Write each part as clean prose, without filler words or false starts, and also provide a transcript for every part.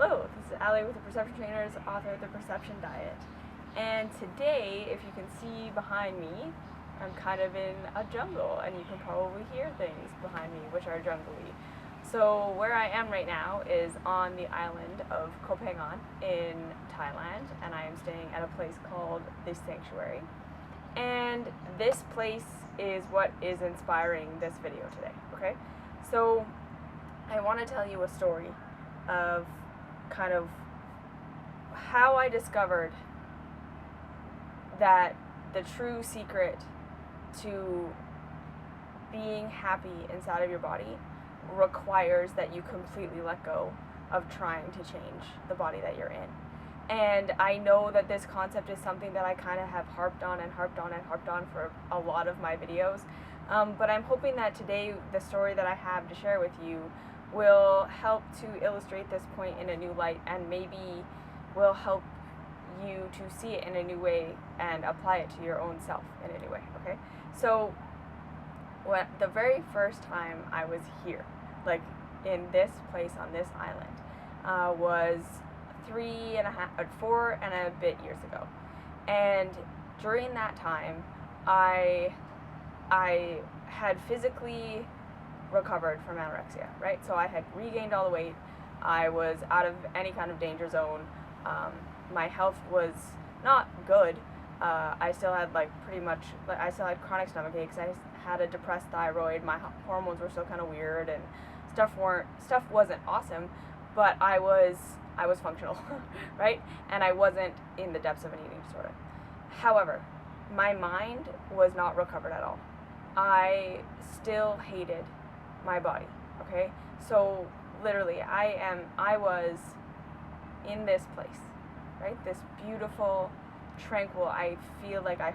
Hello, this is Allie with the Perception Trainers, author of The Perception Diet. And today, if you can see behind me, I'm kind of in a jungle, and you can probably hear things behind me which are jungly. So where I am right now is on the island of Koh Phangan in Thailand, and I am staying at a place called The Sanctuary. And this place is what is inspiring this video today, okay? So I want to tell you a story of kind of how I discovered that the true secret to being happy inside of your body requires that you completely let go of trying to change the body that you're in. And I know that this concept is something that I kind of have harped on for a lot of my videos, but I'm hoping that today the story that I have to share with you will help to illustrate this point in a new light, and maybe will help you to see it in a new way and apply it to your own self in a new way, okay? So the very first time I was here, like in this place on this island, was 4 and a bit years ago. And during that time, I had physically recovered from anorexia, right? So I had regained all the weight. I was out of any kind of danger zone. My health was not good. I still had I still had chronic stomach aches. I had a depressed thyroid. My hormones were still kind of weird, and stuff wasn't awesome, but I was functional, right? And I wasn't in the depths of an eating disorder. However, my mind was not recovered at all. I still hated my body, okay? So literally, I was in this place, right? This beautiful, tranquil, I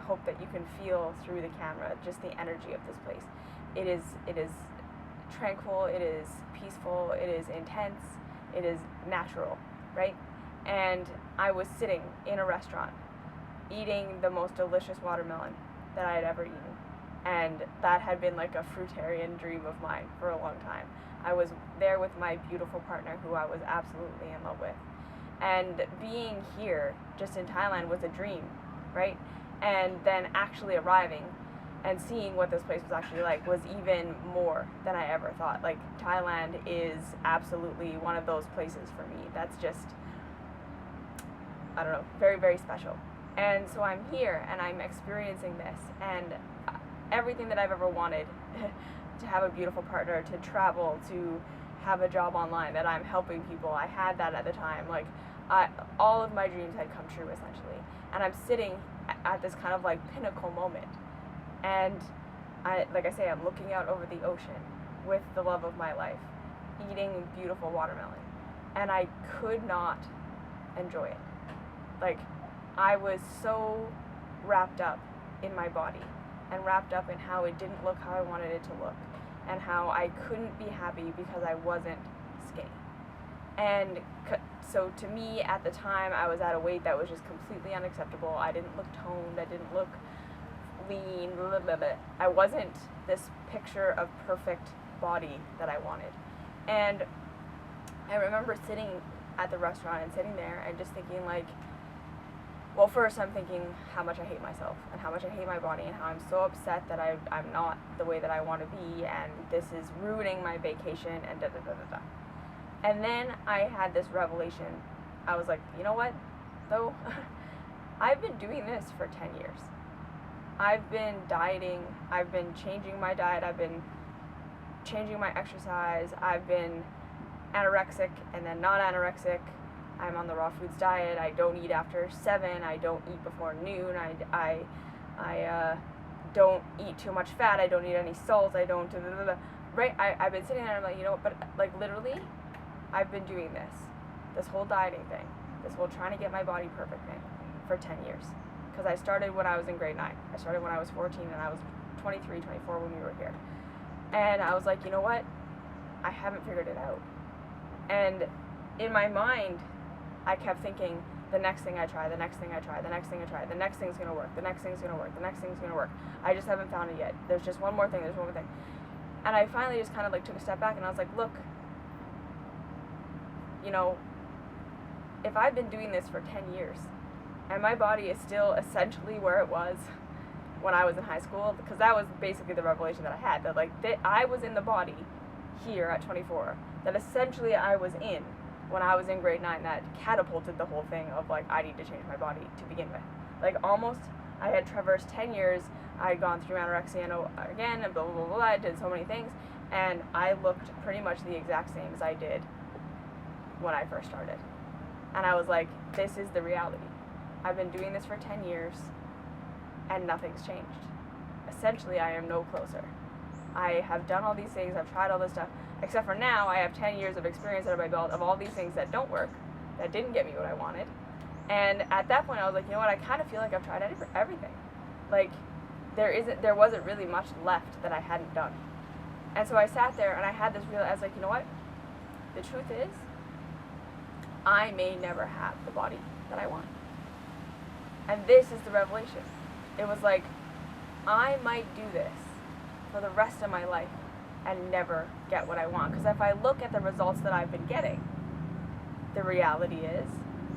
hope that you can feel through the camera just the energy of this place. It is tranquil, it is peaceful, it is intense, it is natural, right? And I was sitting in a restaurant eating the most delicious watermelon that I had ever eaten. And that had been like a fruitarian dream of mine for a long time. I was there with my beautiful partner who I was absolutely in love with. And being here, just in Thailand, was a dream, right? And then actually arriving and seeing what this place was actually like was even more than I ever thought. Like, Thailand is absolutely one of those places for me that's just, I don't know, very, very special. And so I'm here and I'm experiencing this, and everything that I've ever wanted, to have a beautiful partner, to travel, to have a job online, that I'm helping people. I had that at the time. Like, all of my dreams had come true, essentially. And I'm sitting at this kind of like pinnacle moment. And I'm looking out over the ocean with the love of my life, eating beautiful watermelon. And I could not enjoy it. Like, I was so wrapped up in my body, and wrapped up in how it didn't look how I wanted it to look, and how I couldn't be happy because I wasn't skinny. And so to me, at the time, I was at a weight that was just completely unacceptable. I didn't look toned, I didn't look lean, blah, blah, blah. I wasn't this picture of perfect body that I wanted. And I remember sitting at the restaurant and sitting there and just thinking, like, well, first I'm thinking how much I hate myself and how much I hate my body and how I'm so upset that I'm not the way that I want to be, and this is ruining my vacation, and da-da-da-da-da. And then I had this revelation. I was like, you know what, though? I've been doing this for 10 years. I've been dieting. I've been changing my diet. I've been changing my exercise. I've been anorexic and then not anorexic. I'm on the raw foods diet. I don't eat after 7. I don't eat before noon. I don't eat too much fat. I don't eat any salt. I don't, right? I've been sitting there and I'm like, you know what, but like literally, I've been doing this whole dieting thing, this whole trying to get my body perfect thing for 10 years. Because I started when I was in grade 9. I started when I was 14, and I was 23, 24 when we were here. And I was like, you know what? I haven't figured it out. And in my mind, I kept thinking, the next thing I try, the next thing I try, the next thing I try, the next thing's gonna work, the next thing's gonna work, the next thing's gonna work. I just haven't found it yet. There's just one more thing, there's one more thing. And I finally just kind of like took a step back and I was like, look, you know, if I've been doing this for 10 years and my body is still essentially where it was when I was in high school, because that was basically the revelation that I had, that like I was in the body here at 24 that essentially I was in when I was in grade 9, that catapulted the whole thing of like, I need to change my body to begin with. Like, almost, I had traversed 10 years, I had gone through anorexia again, and blah, blah, blah, blah, I did so many things, and I looked pretty much the exact same as I did when I first started. And I was like, this is the reality. I've been doing this for 10 years, and nothing's changed. Essentially, I am no closer. I have done all these things, I've tried all this stuff, except for now I have 10 years of experience under my belt of all these things that don't work, that didn't get me what I wanted. And at that point I was like, you know what, I kind of feel like I've tried everything. Like, there wasn't really much left that I hadn't done. And so I sat there and I had this I was like, you know what, the truth is, I may never have the body that I want. And this is the revelation. It was like, I might do this for the rest of my life and never get what I want. Because if I look at the results that I've been getting, the reality is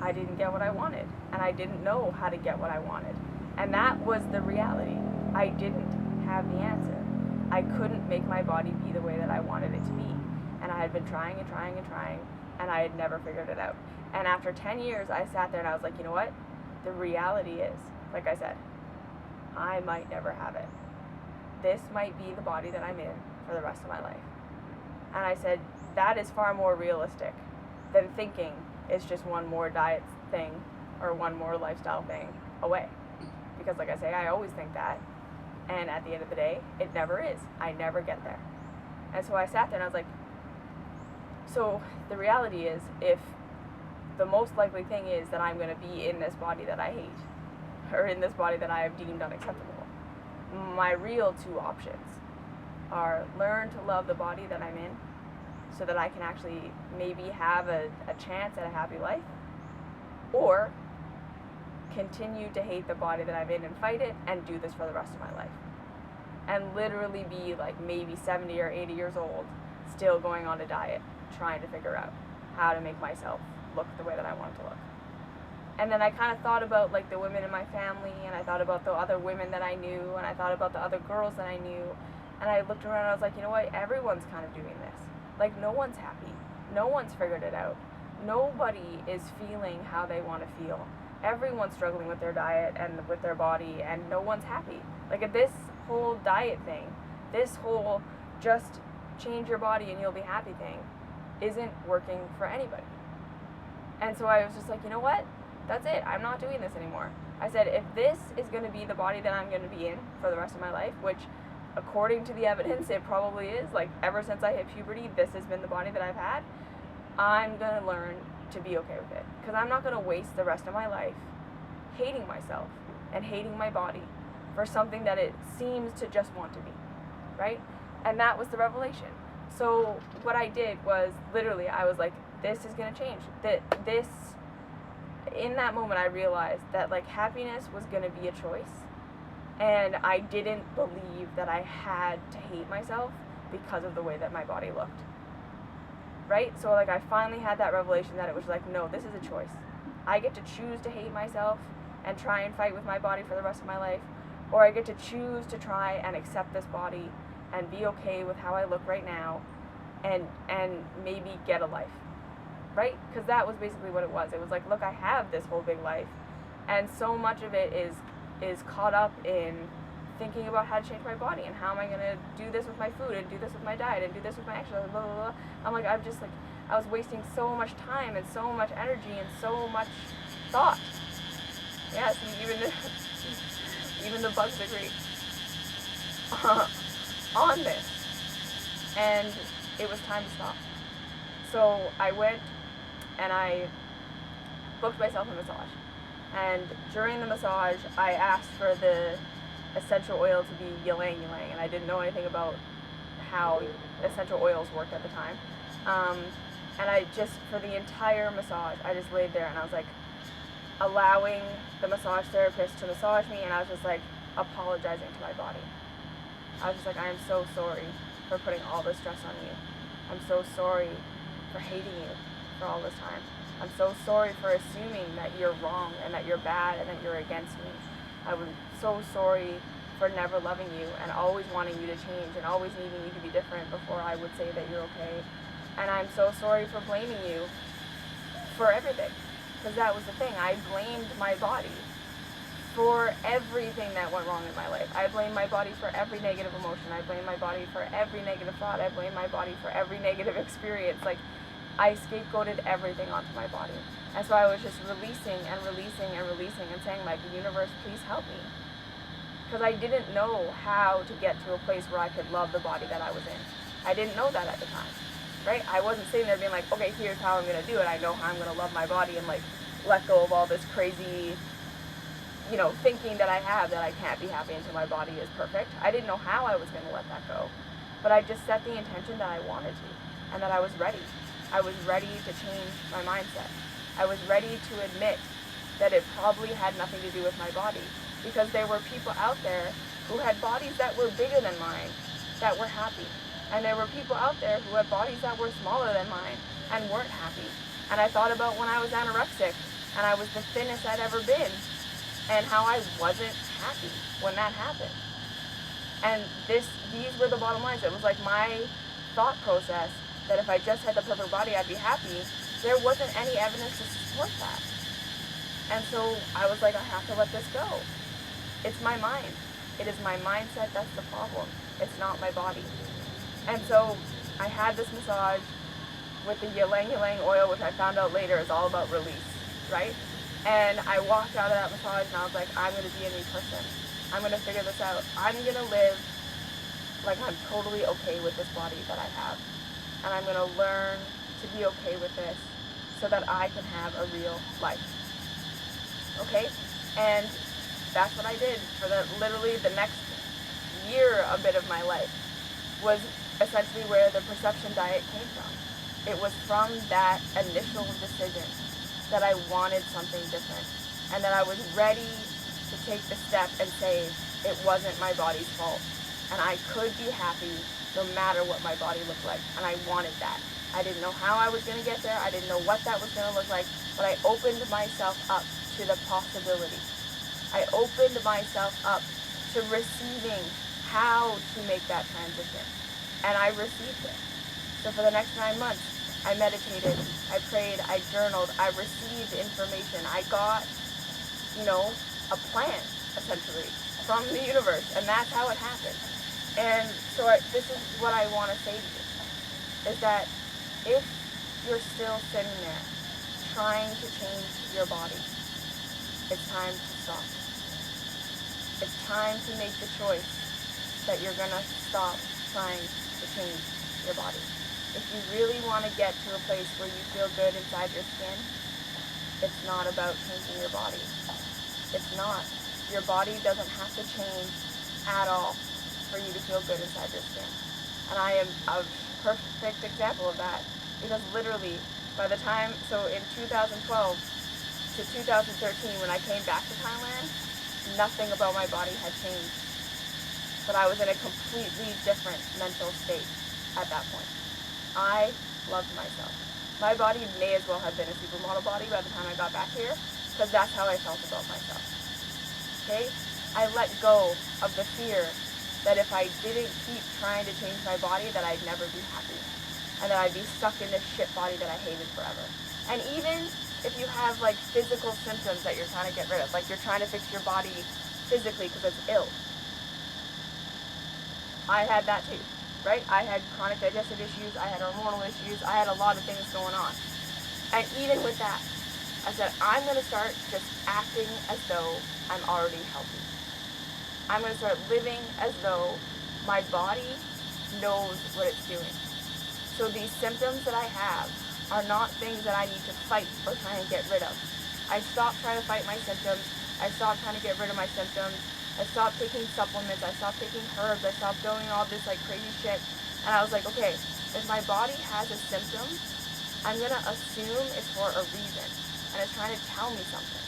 I didn't get what I wanted, and I didn't know how to get what I wanted. And that was the reality. I didn't have the answer. I couldn't make my body be the way that I wanted it to be. And I had been trying and trying and trying, and I had never figured it out. And after 10 years, I sat there and I was like, you know what? The reality is, like I said, I might never have it. This might be the body that I'm in for the rest of my life. And I said, that is far more realistic than thinking it's just one more diet thing or one more lifestyle thing away. Because like I say, I always think that. And at the end of the day, it never is. I never get there. And so I sat there and I was like, so the reality is, if the most likely thing is that I'm going to be in this body that I hate, or in this body that I have deemed unacceptable, my real two options are learn to love the body that I'm in so that I can actually maybe have a chance at a happy life, or continue to hate the body that I'm in and fight it and do this for the rest of my life. And literally be like maybe 70 or 80 years old, still going on a diet, trying to figure out how to make myself look the way that I want it to look. And then I kind of thought about like the women in my family, and I thought about the other women that I knew, and I thought about the other girls that I knew, and I looked around and I was like, you know what, everyone's kind of doing this. Like, no one's happy. No one's figured it out. Nobody is feeling how they want to feel. Everyone's struggling with their diet and with their body, and no one's happy. Like, this whole diet thing, this whole just change your body and you'll be happy thing isn't working for anybody. And so I was just like, you know what? That's it. I'm not doing this anymore. I said, if this is going to be the body that I'm going to be in for the rest of my life, which according to the evidence, it probably is, like ever since I hit puberty, this has been the body that I've had, I'm going to learn to be okay with it. Because I'm not going to waste the rest of my life hating myself and hating my body for something that it seems to just want to be, right? And that was the revelation. So what I did was, literally, I was like, this is going to change. In that moment, I realized that, like, happiness was going to be a choice. And I didn't believe that I had to hate myself because of the way that my body looked. Right? So, like, I finally had that revelation that it was like, no, this is a choice. I get to choose to hate myself and try and fight with my body for the rest of my life. Or I get to choose to try and accept this body and be okay with how I look right now and maybe get a life. Right? Because that was basically what it was. It was like, look, I have this whole big life. And so much of it is caught up in thinking about how to change my body and how am I going to do this with my food and do this with my diet and do this with my exercise, blah, blah, blah. I'm like, I was wasting so much time and so much energy and so much thought. Yeah, see, even the bugs agree on this. And it was time to stop. So I went and I booked myself a massage. And during the massage, I asked for the essential oil to be ylang ylang, and I didn't know anything about how essential oils worked at the time. And I just, for the entire massage, I just laid there and I was like, allowing the massage therapist to massage me, and I was just like apologizing to my body. I was just like, I am so sorry for putting all this stress on you. I'm so sorry for hating you, for all this time. I'm so sorry for assuming that you're wrong and that you're bad and that you're against me. I'm so sorry for never loving you and always wanting you to change and always needing you to be different before I would say that you're okay. And I'm so sorry for blaming you for everything. Because that was the thing. I blamed my body for everything that went wrong in my life. I blame my body for every negative emotion. I blame my body for every negative thought. I blame my body for every negative experience. Like, I scapegoated everything onto my body. And so I was just releasing and releasing and releasing and saying, like, universe, please help me. Because I didn't know how to get to a place where I could love the body that I was in. I didn't know that at the time, right? I wasn't sitting there being like, okay, here's how I'm going to do it. I know how I'm going to love my body and, like, let go of all this crazy, you know, thinking that I have that I can't be happy until my body is perfect. I didn't know how I was going to let that go. But I just set the intention that I wanted to and that I was ready. I was ready to change my mindset. I was ready to admit that it probably had nothing to do with my body, because there were people out there who had bodies that were bigger than mine that were happy. And there were people out there who had bodies that were smaller than mine and weren't happy. And I thought about when I was anorexic and I was the thinnest I'd ever been and how I wasn't happy when that happened. And these were the bottom lines. It was like my thought process that if I just had the perfect body, I'd be happy. There wasn't any evidence to support that. And so I was like, I have to let this go. It's my mind. It is my mindset that's the problem. It's not my body. And so I had this massage with the ylang ylang oil, which I found out later is all about release, right? And I walked out of that massage and I was like, I'm going to be a new person. I'm going to figure this out. I'm going to live like I'm totally okay with this body that I have. And I'm going to learn to be okay with this so that I can have a real life. Okay? And that's what I did for literally the next year, a bit of my life, was essentially where the perception diet came from. It was from that initial decision that I wanted something different and that I was ready to take the step and say it wasn't my body's fault and I could be happy no matter what my body looked like, and I wanted that. I didn't know how I was going to get there. I didn't know what that was going to look like, but I opened myself up to the possibility. I opened myself up to receiving how to make that transition, and I received it. So for the next 9 months, I meditated, I prayed, I journaled, I received information. I got, a plan, essentially, from the universe, and that's how it happened. And so this is what I want to say to you, is that if you're still sitting there trying to change your body, it's time to stop. It's time to make the choice that you're going to stop trying to change your body. If you really want to get to a place where you feel good inside your skin, it's not about changing your body. It's not. Your body doesn't have to change at all for you to feel good inside your skin. And I am a perfect example of that, because literally by the time, so in 2012 to 2013, when I came back to Thailand, nothing about my body had changed. But I was in a completely different mental state at that point. I loved myself. My body may as well have been a supermodel body by the time I got back here, because that's how I felt about myself. Okay? I let go of the fear that if I didn't keep trying to change my body, that I'd never be happy. And that I'd be stuck in this shit body that I hated forever. And even if you have like physical symptoms that you're trying to get rid of, like you're trying to fix your body physically because it's ill. I had that too, right? I had chronic digestive issues, I had hormonal issues, I had a lot of things going on. And even with that, I said, I'm going to start just acting as though I'm already healthy. I'm going to start living as though my body knows what it's doing. So these symptoms that I have are not things that I need to fight or try and get rid of. I stopped trying to fight my symptoms. I stopped trying to get rid of my symptoms. I stopped taking supplements. I stopped taking herbs. I stopped doing all this like crazy shit. And I was like, okay, if my body has a symptom, I'm going to assume it's for a reason. And it's trying to tell me something.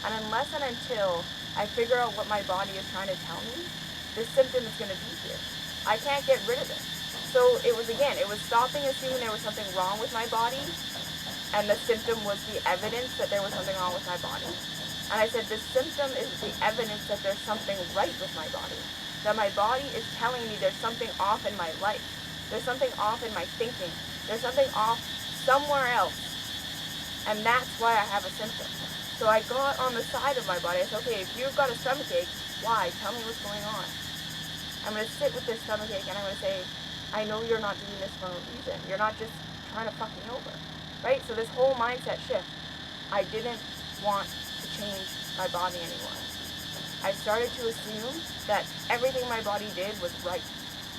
And unless and until I figure out what my body is trying to tell me, this symptom is going to be here. I can't get rid of it. So it was stopping assuming there was something wrong with my body and the symptom was the evidence that there was something wrong with my body. And I said, the symptom is the evidence that there's something right with my body. That my body is telling me there's something off in my life. There's something off in my thinking. There's something off somewhere else. And that's why I have a symptom. So I got on the side of my body. I said, okay, if you've got a stomachache, why? Tell me what's going on. I'm going to sit with this stomachache and I'm going to say, I know you're not doing this for a reason. You're not just trying to fuck me over. Right? So this whole mindset shift. I didn't want to change my body anymore. I started to assume that everything my body did was right,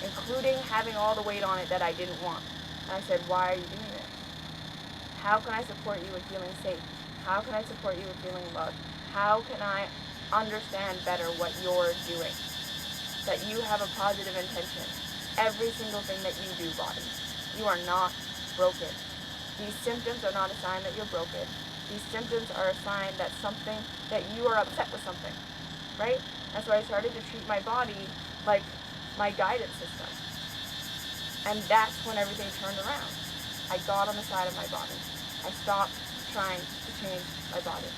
including having all the weight on it that I didn't want. And I said, why are you doing this? How can I support you with feeling safe? How can I support you with feeling loved? How can I understand better what you're doing? That you have a positive intention. Every single thing that you do, body. You are not broken. These symptoms are not a sign that you're broken. These symptoms are a sign that you are upset with something, right? And so I started to treat my body like my guidance system. And that's when everything turned around. I got on the side of my body. I stopped trying to change my body.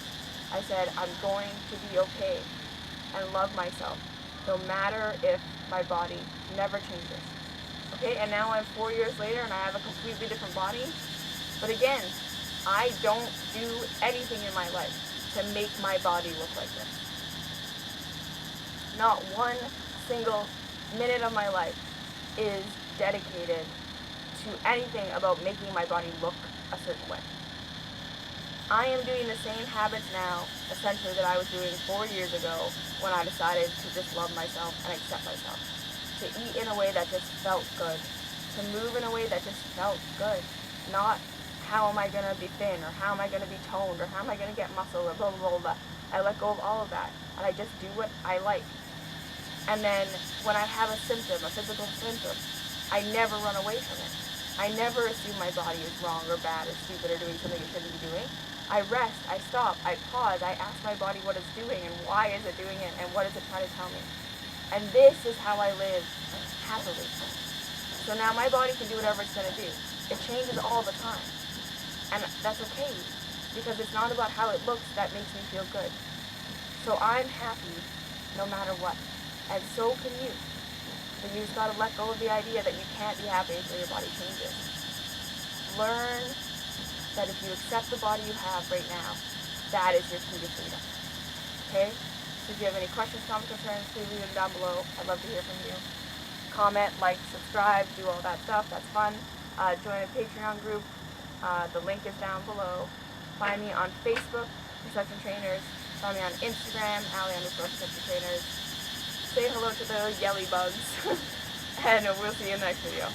I said, I'm going to be okay and love myself, no matter if my body never changes. Okay, and now I'm 4 years later and I have a completely different body. But again, I don't do anything in my life to make my body look like this. Not one single minute of my life is dedicated to anything about making my body look a certain way. I am doing the same habits now, essentially, that I was doing 4 years ago when I decided to just love myself and accept myself. To eat in a way that just felt good. To move in a way that just felt good. Not how am I going to be thin, or how am I going to be toned, or how am I going to get muscle, or blah, blah, blah, blah. I let go of all of that, and I just do what I like. And then when I have a symptom, a physical symptom, I never run away from it. I never assume my body is wrong or bad or stupid or doing something it shouldn't be doing. I rest, I stop, I pause, I ask my body what it's doing and why is it doing it and what is it trying to tell me. And this is how I live happily. So now my body can do whatever it's going to do. It changes all the time. And that's okay, because it's not about how it looks that makes me feel good. So I'm happy no matter what. And so can you. But you just got to let go of the idea that you can't be happy until your body changes. Learn that if you accept the body you have right now, that is your key to freedom. Okay? So if you have any questions, comments, concerns, please leave them down below. I'd love to hear from you. Comment, like, subscribe, do all that stuff. That's fun. Join a Patreon group. The link is down below. Find me on Facebook, Perception Trainers. Find me on Instagram, Ali_PerceptionTrainers. Say hello to the yelly bugs. And we'll see you in the next video.